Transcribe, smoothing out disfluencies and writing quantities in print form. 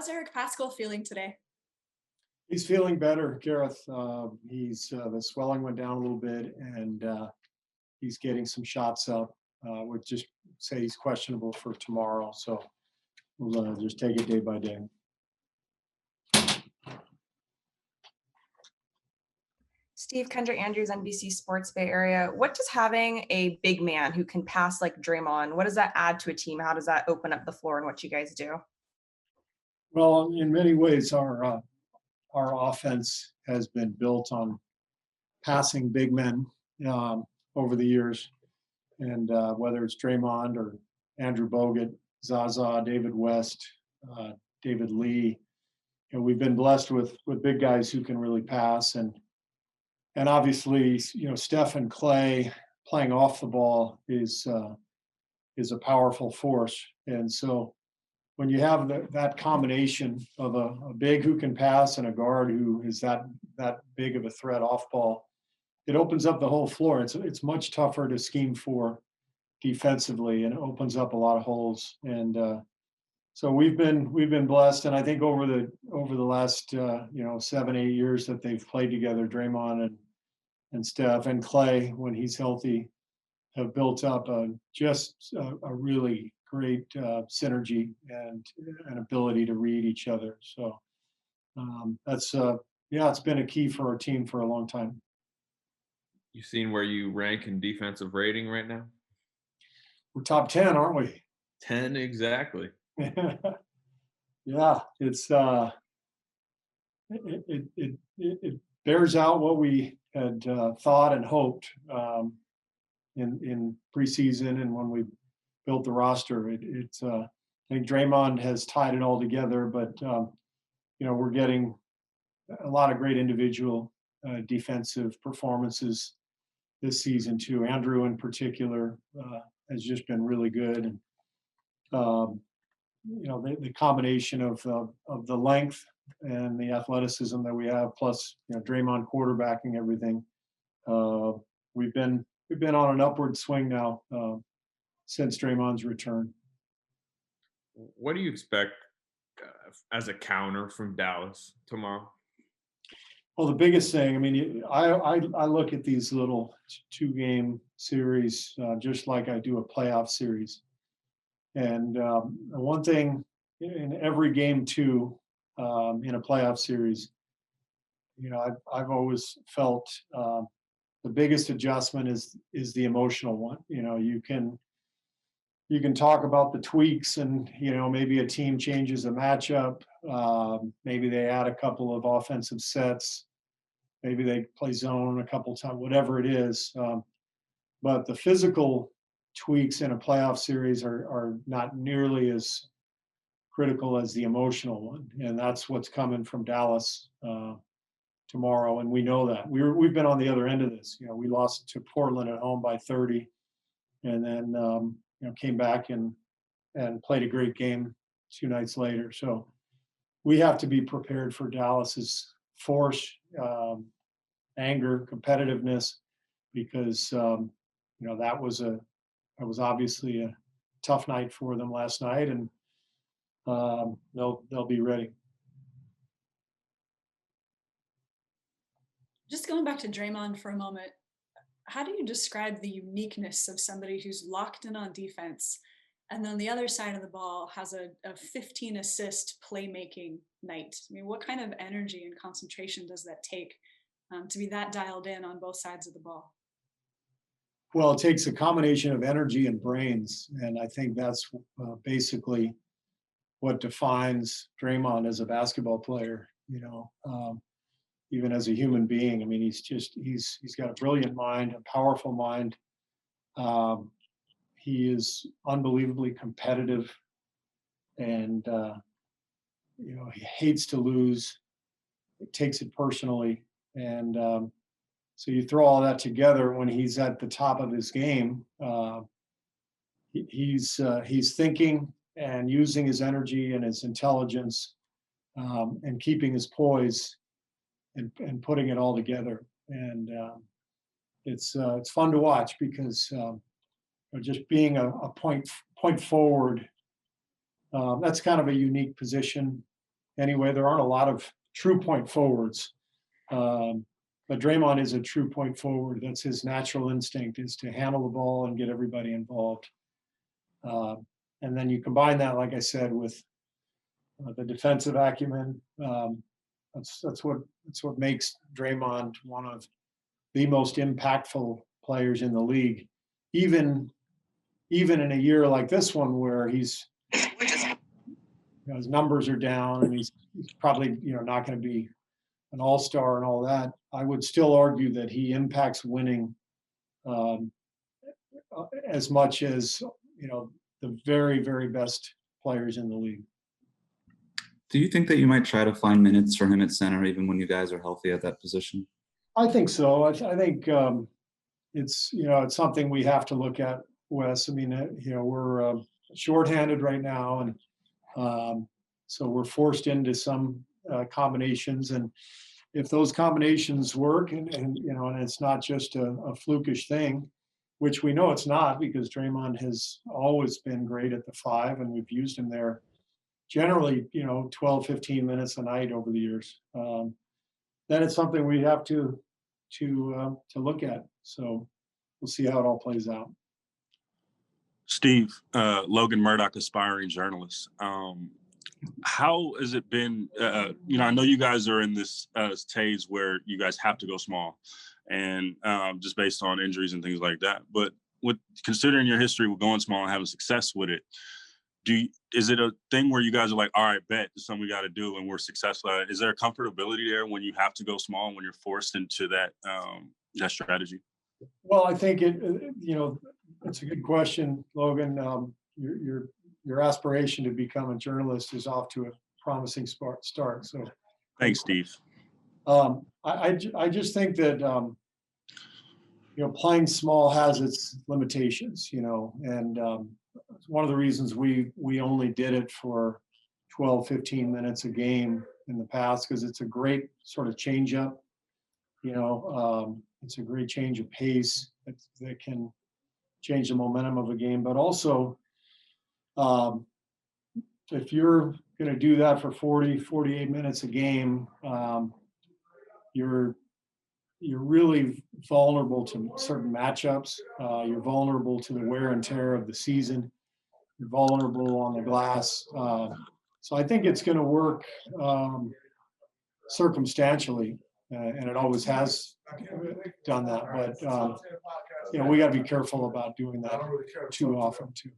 How's Eric Paschall feeling today? He's feeling better, Gareth. He's the swelling went down a little bit, and he's getting some shots up. Would just say he's questionable for tomorrow, so we'll just take it day by day. Steve Kendra Andrews, NBC Sports Bay Area. What does having a big man who can pass like Draymond, what does that add to a team? How does that open up the floor and what you guys do? Well, in many ways, our offense has been built on passing big men over the years, and whether it's Draymond or Andrew Bogut, Zaza, David West, David Lee, we've been blessed with big guys who can really pass, and obviously, Steph and Clay playing off the ball is a powerful force, and so when you have that combination of a big who can pass and a guard who is that big of a threat off ball, it opens up the whole floor. It's much tougher to scheme for defensively, and it opens up a lot of holes. And so we've been blessed, and I think over the last 7-8 years that they've played together, Draymond and Steph and Clay when he's healthy, have built up just a really great synergy and an ability to read each other. So that's it's been a key for our team for a long time. You seen where you rank in defensive rating right now? We're top 10, aren't we? 10 exactly. Yeah, it's it bears out what we had thought and hoped in preseason and when we built the roster. I think Draymond has tied it all together, but we're getting a lot of great individual defensive performances this season too. Andrew in particular has just been really good, and the combination of the length and the athleticism that we have, plus Draymond quarterbacking everything. We've been on an upward swing now since Draymond's return. What do you expect as a counter from Dallas tomorrow? Well, the biggest thing, I look at these little 2-game series just like I do a playoff series. And one thing in every game too, in a playoff series, I've always felt the biggest adjustment is the emotional one. You can talk about the tweaks and, maybe a team changes a matchup. Maybe they add a couple of offensive sets. Maybe they play zone a couple times, whatever it is. But the physical tweaks in a playoff series are not nearly as critical as the emotional one. And that's what's coming from Dallas tomorrow. And we know that. We've been on the other end of this. We lost to Portland at home by 30, and then came back and played a great game 2 nights later. So we have to be prepared for Dallas's force, anger, competitiveness, because that was obviously a tough night for them last night, and they'll be ready. Just going back to Draymond for a moment, how do you describe the uniqueness of somebody who's locked in on defense and then the other side of the ball has a 15 assist playmaking night? What kind of energy and concentration does that take to be that dialed in on both sides of the ball? Well, it takes a combination of energy and brains, and I think that's basically what defines Draymond as a basketball player. Even as a human being, he's got a brilliant mind, a powerful mind. He is unbelievably competitive, and he hates to lose. He takes it personally, and so you throw all that together when he's at the top of his game. He's thinking and using his energy and his intelligence, and keeping his poise, and putting it all together. And it's fun to watch because just being a point forward, that's kind of a unique position anyway, there aren't a lot of true point forwards. But Draymond is a true point forward. That's his natural instinct, is to handle the ball and get everybody involved. And then you combine that, like I said, with the defensive acumen. That's what makes Draymond one of the most impactful players in the league. Even in a year like this one, where his numbers are down and he's probably not going to be an all-star and all that, I would still argue that he impacts winning as much as the very, very best players in the league. Do you think that you might try to find minutes for him at center, even when you guys are healthy at that position? I think so. I think it's something we have to look at, Wes. I mean, we're shorthanded right now, and so we're forced into some combinations, and if those combinations work, and it's not just a flukish thing, which we know it's not, because Draymond has always been great at the 5, and we've used him there generally 12, 15 minutes a night over the years. Then it's something we have to look at. So we'll see how it all plays out. Steve, Logan Murdoch, aspiring journalist. How has it been? I know you guys are in this stage where you guys have to go small, and just based on injuries and things like that. But considering your history with going small and having success with it, is it a thing where you guys are like, all right, bet, this is something we got to do, and we're successful at it? Is there a comfortability there when you have to go small and when you're forced into that strategy? Well, I think it's a good question, Logan. Your aspiration to become a journalist is off to a promising start. So, thanks, Steve. I just think that playing small has its limitations, and one of the reasons we only did it for 12, 15 minutes a game in the past, because it's a great sort of change up. It's a great change of pace that can change the momentum of a game, but also if you're going to do that for 40, 48 minutes a game, you're really vulnerable to certain matchups. You're vulnerable to the wear and tear of the season. You're vulnerable on the glass. So I think it's going to work circumstantially, and it always has done that. But we got to be careful about doing that too often too.